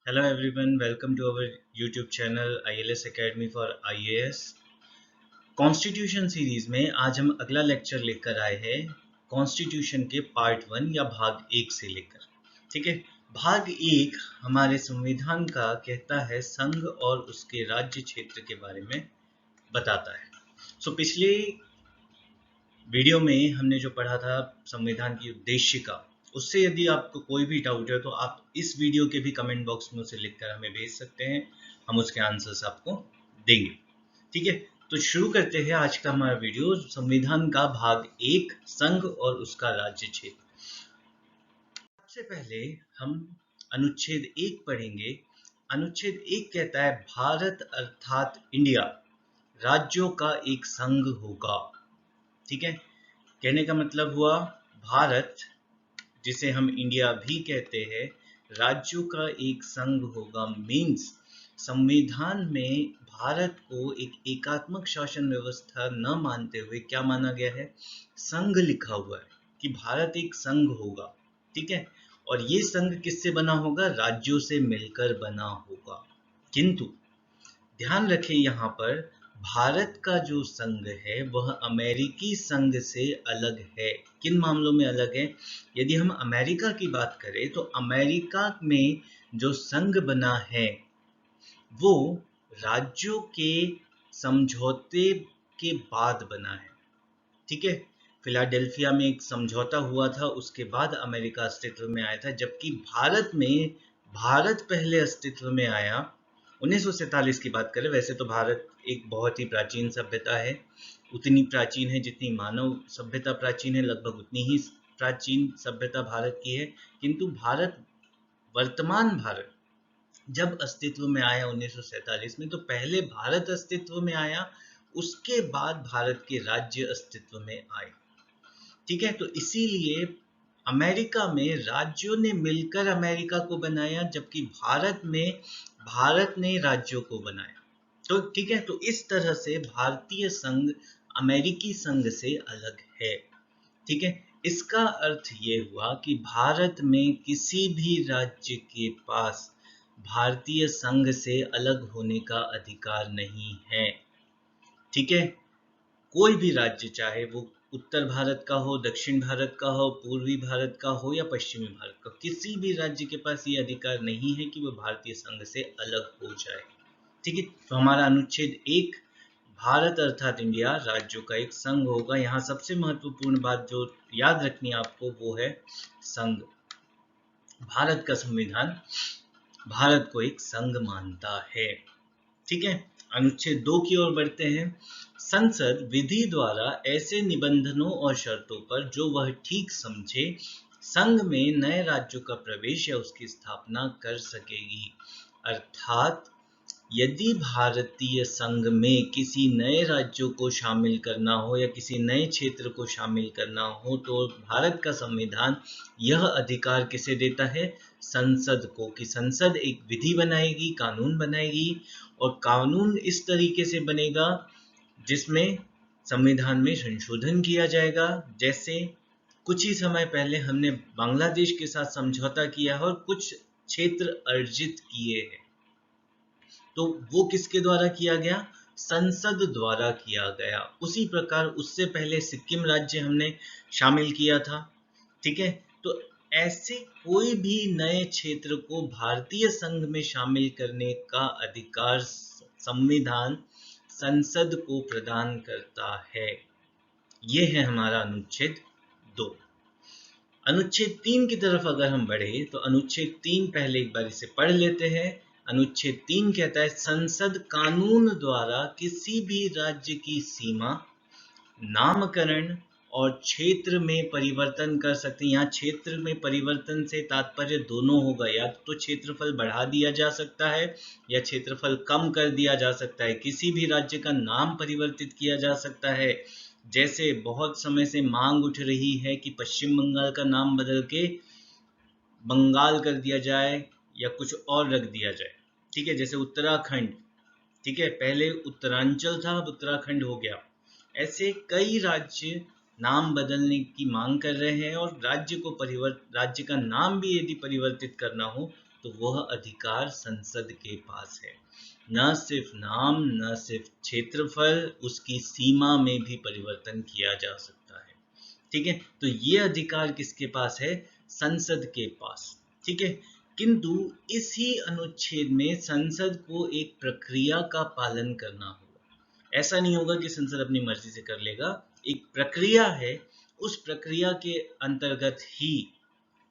Hello everyone, welcome to our YouTube channel ILS Academy for IAS। Constitution series में आज हम अगला lecture लेकर आए हैं कॉन्स्टिट्यूशन के पार्ट 1 या भाग 1 से लेकर। ठीक है, भाग 1 हमारे संविधान का कहता है संघ और उसके राज्य क्षेत्र के बारे में बताता है। पिछले वीडियो में हमने जो पढ़ा था संविधान की उद्देशिका, उससे यदि आपको कोई भी डाउट है तो आप इस वीडियो के भी कमेंट बॉक्स में उसे लिखकर हमें भेज सकते हैं, हम उसके आंसर्स आपको देंगे। ठीक है, तो शुरू करते हैं आज का हमारा वीडियो, संविधान का भाग 1 संघ और उसका राज्य क्षेत्र। सबसे पहले हम अनुच्छेद 1 पढ़ेंगे। अनुच्छेद 1 कहता है भारत अर्थात इंडिया राज्यों का एक संघ होगा। ठीक है, कहने का मतलब हुआ भारत, जिसे हम इंडिया भी कहते हैं, राज्यों का एक संघ होगा। मीन्स संविधान में भारत को एक एकात्मक शासन व्यवस्था न मानते हुए क्या माना गया है, संघ लिखा हुआ है कि भारत एक संघ होगा। ठीक है, और ये संघ किससे बना होगा, राज्यों से मिलकर बना होगा। किंतु ध्यान रखें यहाँ पर भारत का जो संघ है वह अमेरिकी संघ से अलग है। किन मामलों में अलग है? यदि हम अमेरिका की बात करें तो अमेरिका में जो संघ बना है वो राज्यों के समझौते के बाद बना है। ठीक है, फिलाडेल्फिया में एक समझौता हुआ था, उसके बाद अमेरिका अस्तित्व में आया था, जबकि भारत पहले अस्तित्व में आया। 1947 की बात करें, वैसे तो भारत एक बहुत ही प्राचीन सभ्यता है, उतनी प्राचीन है जितनी मानव सभ्यता प्राचीन है, लगभग उतनी ही प्राचीन सभ्यता भारत की है। किंतु वर्तमान भारत जब अस्तित्व में आया 1947 में, तो पहले भारत अस्तित्व में आया, उसके बाद भारत के राज्य अस्तित्व में आए। ठीक है, तो इसीलिए अमेरिका में राज्यों ने मिलकर अमेरिका को बनाया, जबकि भारत में भारत ने राज्यों को बनाया। तो ठीक है, तो इस तरह से भारतीय संघ अमेरिकी संघ से अलग है। ठीक है, इसका अर्थ ये हुआ कि भारत में किसी भी राज्य के पास भारतीय संघ से अलग होने का अधिकार नहीं है। ठीक है, कोई भी राज्य, चाहे वो उत्तर भारत का हो, दक्षिण भारत का हो, पूर्वी भारत का हो या पश्चिमी भारत का, किसी भी राज्य के पास ये अधिकार नहीं है कि वह भारतीय संघ से अलग हो जाए। ठीक है, तो हमारा अनुच्छेद 1 भारत अर्थात इंडिया राज्यों का एक संघ होगा। यहाँ सबसे महत्वपूर्ण बात जो याद रखनी है आपको वो है संघ। भारत का संविधान भारत को एक संघ मानता है। ठीक है, अनुच्छेद 2 की ओर बढ़ते हैं। संसद विधि द्वारा ऐसे निबंधनों और शर्तों पर जो वह ठीक समझे संघ में नए राज्यों का प्रवेश या उसकी स्थापना कर सकेगी। अर्थात यदि भारतीय संघ में किसी नए राज्यों को शामिल करना हो या किसी नए क्षेत्र को शामिल करना हो, तो भारत का संविधान यह अधिकार किसे देता है, संसद को, कि संसद एक विधि बनाएगी, कानून बनाएगी, और कानून इस तरीके से बनेगा जिसमें संविधान में संशोधन किया जाएगा। जैसे कुछ ही समय पहले हमने बांग्लादेश के साथ समझौता किया है और कुछ क्षेत्र अर्जित किए हैं, तो वो किसके द्वारा किया गया, संसद द्वारा किया गया। उसी प्रकार उससे पहले सिक्किम राज्य हमने शामिल किया था। ठीक है, तो ऐसे कोई भी नए क्षेत्र को भारतीय संघ में शामिल करने का अधिकार संविधान संसद को प्रदान करता है। ये है हमारा अनुच्छेद 2। अनुच्छेद 3 की तरफ अगर हम बढ़े तो अनुच्छेद 3 पहले एक बार इसे पढ़ लेते हैं। अनुच्छेद 3 कहता है संसद कानून द्वारा किसी भी राज्य की सीमा, नामकरण और क्षेत्र में परिवर्तन कर सकते हैं। यहाँ क्षेत्र में परिवर्तन से तात्पर्य दोनों होगा, या तो क्षेत्रफल बढ़ा दिया जा सकता है या क्षेत्रफल कम कर दिया जा सकता है। किसी भी राज्य का नाम परिवर्तित किया जा सकता है। जैसे बहुत समय से मांग उठ रही है कि पश्चिम बंगाल का नाम बदल के बंगाल कर दिया जाए या कुछ और रख दिया जाए। ठीक है, जैसे उत्तराखंड, ठीक है, पहले उत्तरांचल था, अब उत्तराखंड हो गया। ऐसे कई राज्य नाम बदलने की मांग कर रहे हैं, और राज्य का नाम भी यदि परिवर्तित करना हो तो वह अधिकार संसद के पास है। न सिर्फ नाम, न सिर्फ क्षेत्रफल, उसकी सीमा में भी परिवर्तन किया जा सकता है। ठीक है, तो ये अधिकार किसके पास है? संसद के पास। ठीक है, किंतु इसी अनुच्छेद में संसद को एक प्रक्रिया का पालन करना होगा। ऐसा नहीं होगा कि संसद अपनी मर्जी से कर लेगा, एक प्रक्रिया है, उस प्रक्रिया के अंतर्गत ही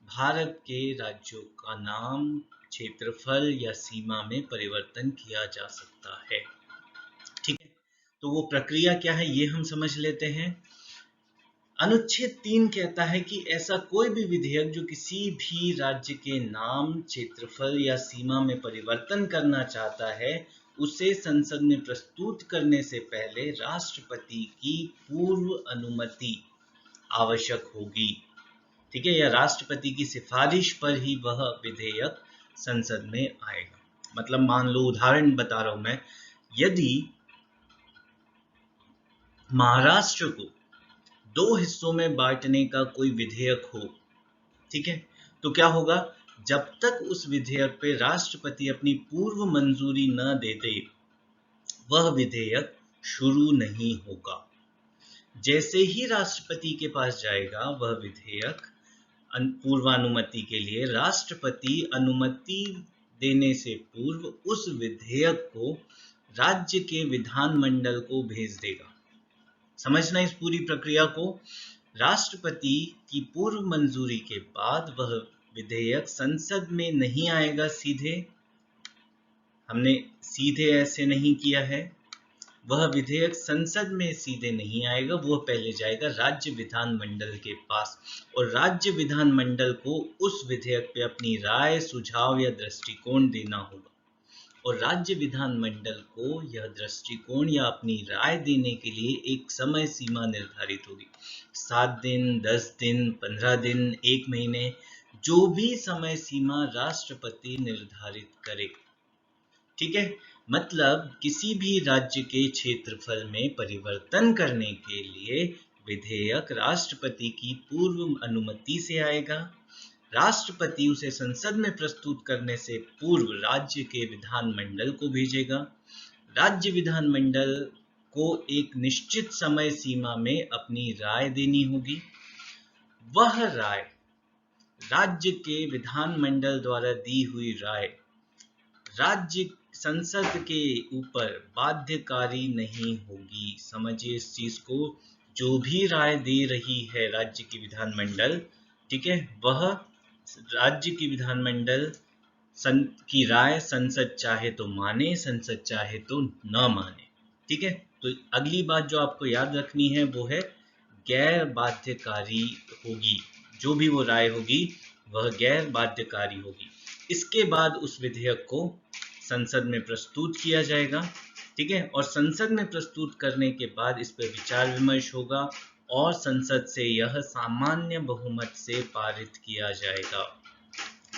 भारत के राज्यों का नाम, क्षेत्रफल या सीमा में परिवर्तन किया जा सकता है। ठीक है, तो वो प्रक्रिया क्या है ये हम समझ लेते हैं। अनुच्छेद 3 कहता है कि ऐसा कोई भी विधेयक जो किसी भी राज्य के नाम, क्षेत्रफल या सीमा में परिवर्तन करना चाहता है, उसे संसद में प्रस्तुत करने से पहले राष्ट्रपति की पूर्व अनुमति आवश्यक होगी। ठीक है, या राष्ट्रपति की सिफारिश पर ही वह विधेयक संसद में आएगा। मतलब मान लो, उदाहरण बता रहा हूं मैं, यदि महाराष्ट्र को 2 हिस्सों में बांटने का कोई विधेयक हो, ठीक है, तो क्या होगा? जब तक उस विधेयक पे राष्ट्रपति अपनी पूर्व मंजूरी न दे दे, वह विधेयक शुरू नहीं होगा। जैसे ही राष्ट्रपति के पास जाएगा वह विधेयक पूर्वानुमति के लिए, राष्ट्रपति अनुमति देने से पूर्व उस विधेयक को राज्य के विधानमंडल को भेज देगा। समझना इस पूरी प्रक्रिया को। राष्ट्रपति की पूर्व मंजूरी के बाद वह विधेयक संसद में नहीं आएगा सीधे, हमने सीधे ऐसे नहीं किया है। वह विधेयक संसद में सीधे नहीं आएगा, वह पहले जाएगा राज्य विधानमंडल के पास, और राज्य विधानमंडल को उस विधेयक पे अपनी राय, सुझाव या दृष्टिकोण देना होगा। और राज्य विधानमंडल को यह दृष्टिकोण या अपनी राय देने के लिए एक समय सीमा निर्धारित होगी। 7 दिन, 10 दिन, 15 दिन, 1 महीने, जो भी समय सीमा राष्ट्रपति निर्धारित करे। ठीक है, मतलब किसी भी राज्य के क्षेत्रफल में परिवर्तन करने के लिए विधेयक राष्ट्रपति की पूर्व अनुमति से आएगा। राष्ट्रपति उसे संसद में प्रस्तुत करने से पूर्व राज्य के विधानमंडल को भेजेगा। राज्य विधानमंडल को एक निश्चित समय सीमा में अपनी राय देनी होगी। वह राय, राज्य के विधानमंडल द्वारा दी हुई राय, राज्य संसद के ऊपर बाध्यकारी नहीं होगी। समझिए इस चीज को, जो भी राय दे रही है राज्य की विधानमंडल, ठीक है, वह राज्य की विधानमंडल की राय संसद चाहे तो माने, संसद चाहे तो न माने। ठीक है, तो अगली बात जो आपको याद रखनी है वो है गैर बाध्यकारी होगी। जो भी वो राय होगी वह गैर बाध्यकारी होगी। इसके बाद उस विधेयक को संसद में प्रस्तुत किया जाएगा। ठीक है, और संसद में प्रस्तुत करने के बाद इस पर विचार विमर्श होगा और संसद से यह सामान्य बहुमत से पारित किया जाएगा।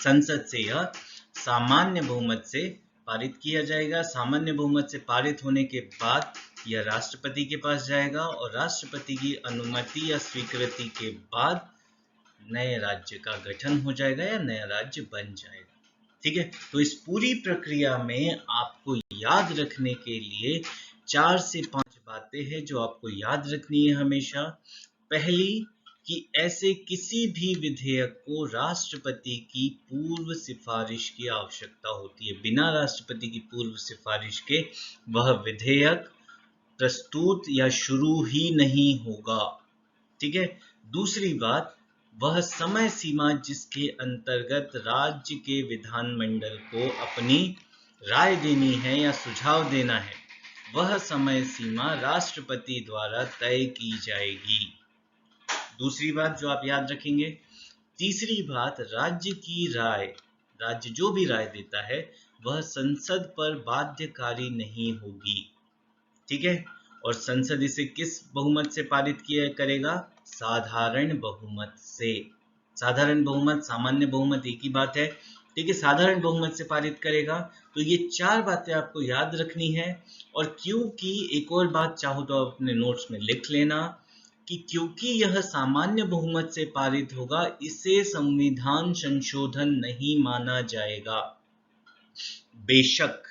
संसद से यह सामान्य बहुमत से पारित किया जाएगा। सामान्य बहुमत से पारित होने के बाद यह राष्ट्रपति के पास जाएगा और राष्ट्रपति की अनुमति या स्वीकृति के बाद नए राज्य का गठन हो जाएगा या नया राज्य बन जाएगा। ठीक है, तो इस पूरी प्रक्रिया में आपको याद रखने के लिए 4 से 5 बातें हैं जो आपको याद रखनी है हमेशा। पहली, कि ऐसे किसी भी विधेयक को राष्ट्रपति की पूर्व सिफारिश की आवश्यकता होती है। बिना राष्ट्रपति की पूर्व सिफारिश के वह विधेयक प्रस्तुत या शुरू ही नहीं होगा। ठीक है, दूसरी बात, वह समय सीमा जिसके अंतर्गत राज्य के विधानमंडल को अपनी राय देनी है या सुझाव देना है, वह समय सीमा राष्ट्रपति द्वारा तय की जाएगी। दूसरी बात जो आप याद रखेंगे। तीसरी बात, राज्य की राय, राज्य जो भी राय देता है वह संसद पर बाध्यकारी नहीं होगी। ठीक है, और संसद इसे किस बहुमत से पारित किया करेगा? साधारण बहुमत से। साधारण बहुमत, सामान्य बहुमत एक ही बात है। ठीक है, साधारण बहुमत से पारित करेगा। तो ये 4 बातें आपको याद रखनी है। और क्योंकि एक और बात चाहो तो आप अपने नोट्स में लिख लेना कि क्योंकि यह सामान्य बहुमत से पारित होगा, इसे संविधान संशोधन नहीं माना जाएगा। बेशक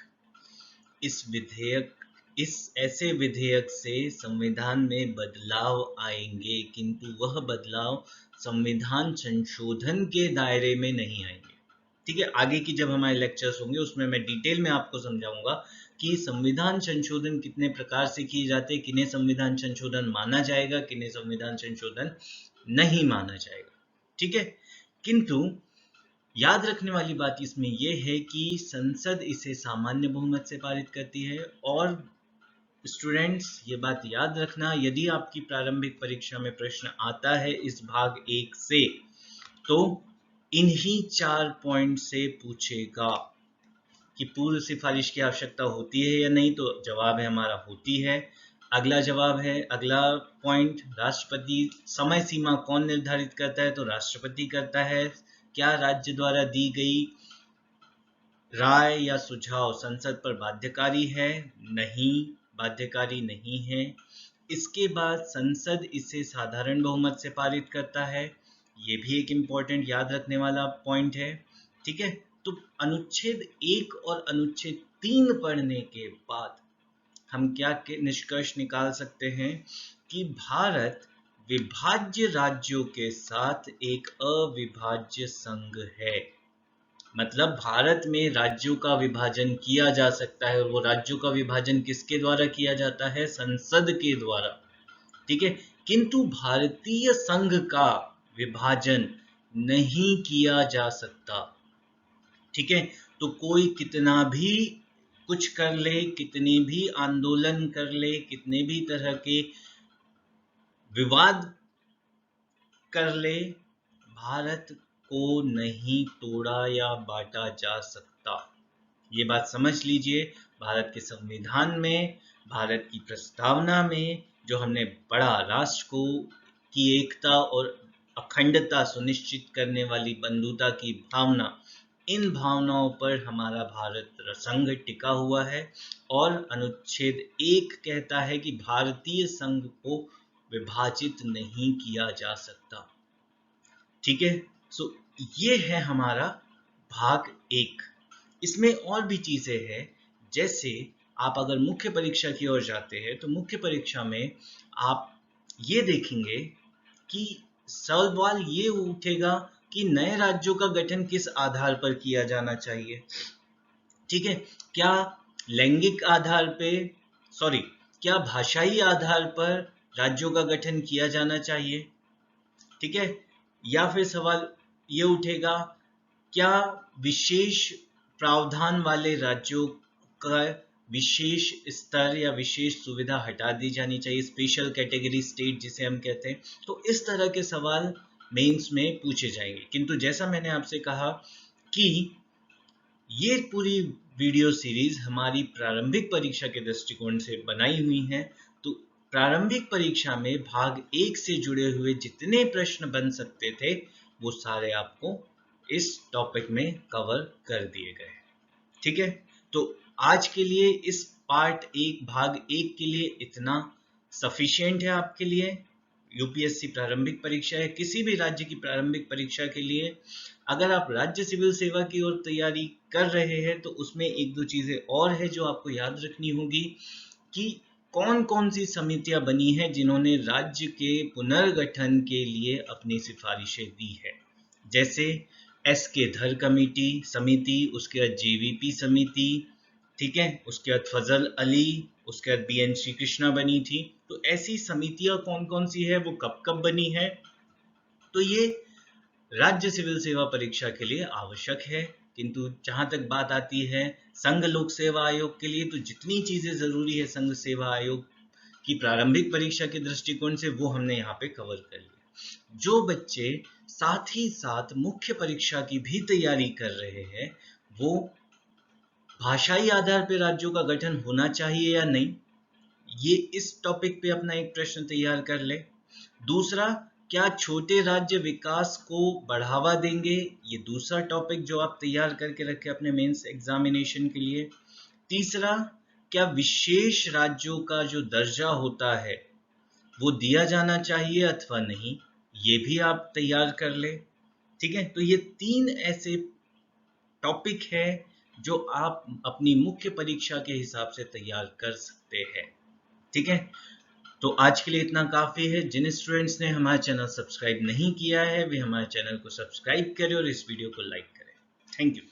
इस ऐसे विधेयक से संविधान में बदलाव आएंगे, किंतु वह बदलाव संविधान संशोधन के दायरे में नहीं आएंगे। ठीक है, आगे की जब हमारे लेक्चर्स होंगे उसमें मैं डिटेल में आपको समझाऊंगा कि संविधान संशोधन कितने प्रकार से किए जाते हैं, किन्हें संविधान संशोधन माना जाएगा, किन्हें संविधान संशोधन नहीं माना जाएगा। ठीक है, किंतु याद रखने वाली बात इसमें यह है कि संसद इसे सामान्य बहुमत से पारित करती है। और स्टूडेंट्स ये बात याद रखना, यदि आपकी प्रारंभिक परीक्षा में प्रश्न आता है इस भाग 1 से, तो इन्हीं 4 पॉइंट से पूछेगा कि पूर्व सिफारिश की आवश्यकता होती है या नहीं, तो जवाब है हमारा होती है। अगला जवाब है, अगला पॉइंट, राष्ट्रपति समय सीमा कौन निर्धारित करता है, तो राष्ट्रपति करता है। क्या राज्य द्वारा दी गई राय या सुझाव संसद पर बाध्यकारी है? नहीं, बाध्यकारी नहीं है। इसके बाद संसद इसे साधारण बहुमत से पारित करता है, ये भी एक इम्पोर्टेंट याद रखने वाला पॉइंट है। ठीक है, तो अनुच्छेद 1 और अनुच्छेद 3 पढ़ने के बाद हम क्या निष्कर्ष निकाल सकते हैं कि भारत विभाज्य राज्यों के साथ एक अविभाज्य संघ है। मतलब भारत में राज्यों का विभाजन किया जा सकता है, और वो राज्यों का विभाजन किसके द्वारा किया जाता है? संसद के द्वारा। ठीक है, किंतु भारतीय संघ का विभाजन नहीं किया जा सकता। ठीक है, तो कोई कितना भी कुछ कर ले, कितने भी आंदोलन कर ले, कितने भी तरह के विवाद कर ले, भारत को नहीं तोड़ा या बांटा जा सकता। ये बात समझ लीजिए। भारत के संविधान में, भारत की प्रस्तावना में जो हमने पढ़ा, राष्ट्र को की एकता और अखंडता सुनिश्चित करने वाली बंधुता की भावना, इन भावनाओं पर हमारा भारत संघ टिका हुआ है। और अनुच्छेद 1 कहता है कि भारतीय संघ को विभाजित नहीं किया जा सकता। ठीक है, सो ये है हमारा भाग 1। इसमें और भी चीजें हैं, जैसे आप अगर मुख्य परीक्षा की ओर जाते हैं तो मुख्य परीक्षा में आप ये देखेंगे कि सवाल ये उठेगा कि नए राज्यों का गठन किस आधार पर किया जाना चाहिए। ठीक है, क्या लैंगिक आधार पे, क्या भाषाई आधार पर राज्यों का गठन किया जाना चाहिए? ठीक है, या फिर सवाल ये उठेगा, क्या विशेष प्रावधान वाले राज्यों का विशेष स्तर या विशेष सुविधा हटा दी जानी चाहिए, स्पेशल कैटेगरी स्टेट जिसे हम कहते हैं। तो इस तरह के सवाल मेंस में पूछे जाएंगे। किंतु जैसा मैंने आपसे कहा कि ये पूरी वीडियो सीरीज हमारी प्रारंभिक परीक्षा के दृष्टिकोण से बनाई हुई है, तो प्रारंभिक परीक्षा में भाग 1 से जुड़े हुए जितने प्रश्न बन सकते थे वो सारे आपको इस टॉपिक में कवर कर दिए गए। ठीक है, तो आज के लिए इस पार्ट 1 भाग 1 के लिए इतना सफिशिएंट है आपके लिए। यूपीएससी प्रारंभिक परीक्षा है, किसी भी राज्य की प्रारंभिक परीक्षा के लिए अगर आप राज्य सिविल सेवा की ओर तैयारी कर रहे हैं तो उसमें एक दो चीजें और है जो आपको याद रखनी होगी कि कौन कौन सी समितियां बनी हैं जिन्होंने राज्य के पुनर्गठन के लिए अपनी सिफारिशें दी है। जैसे एस के धर कमेटी समिति, उसके बाद जेवीपी समिति, ठीक है, उसके बाद फजल अली, उसके बाद बीएन श्री कृष्णा बनी थी। तो ऐसी समितियां कौन कौन सी है, वो कब कब बनी है, तो ये राज्य सिविल सेवा परीक्षा के लिए आवश्यक है। किंतु जहां तक बात आती है संघ लोक सेवा आयोग के लिए, तो जितनी चीजें जरूरी है संघ सेवा आयोग की प्रारंभिक परीक्षा के दृष्टिकोण से वो हमने यहाँ पे कवर कर लिया। जो बच्चे साथ ही साथ मुख्य परीक्षा की भी तैयारी कर रहे हैं, वो भाषाई आधार पर राज्यों का गठन होना चाहिए या नहीं, ये इस टॉपिक पे अपना एक प्रश्न तैयार कर ले। दूसरा, क्या छोटे राज्य विकास को बढ़ावा देंगे, ये दूसरा टॉपिक जो आप तैयार करके रखें अपने मेंस एग्जामिनेशन के लिए। तीसरा, क्या विशेष राज्यों का जो दर्जा होता है वो दिया जाना चाहिए अथवा नहीं, ये भी आप तैयार कर ले। ठीक है, तो ये 3 ऐसे टॉपिक है जो आप अपनी मुख्य परीक्षा के हिसाब से तैयार कर सकते हैं। ठीक है, तो आज के लिए इतना काफ़ी है। जिन स्टूडेंट्स ने हमारा चैनल सब्सक्राइब नहीं किया है वे हमारे चैनल को सब्सक्राइब करें और इस वीडियो को लाइक करें। Thank you.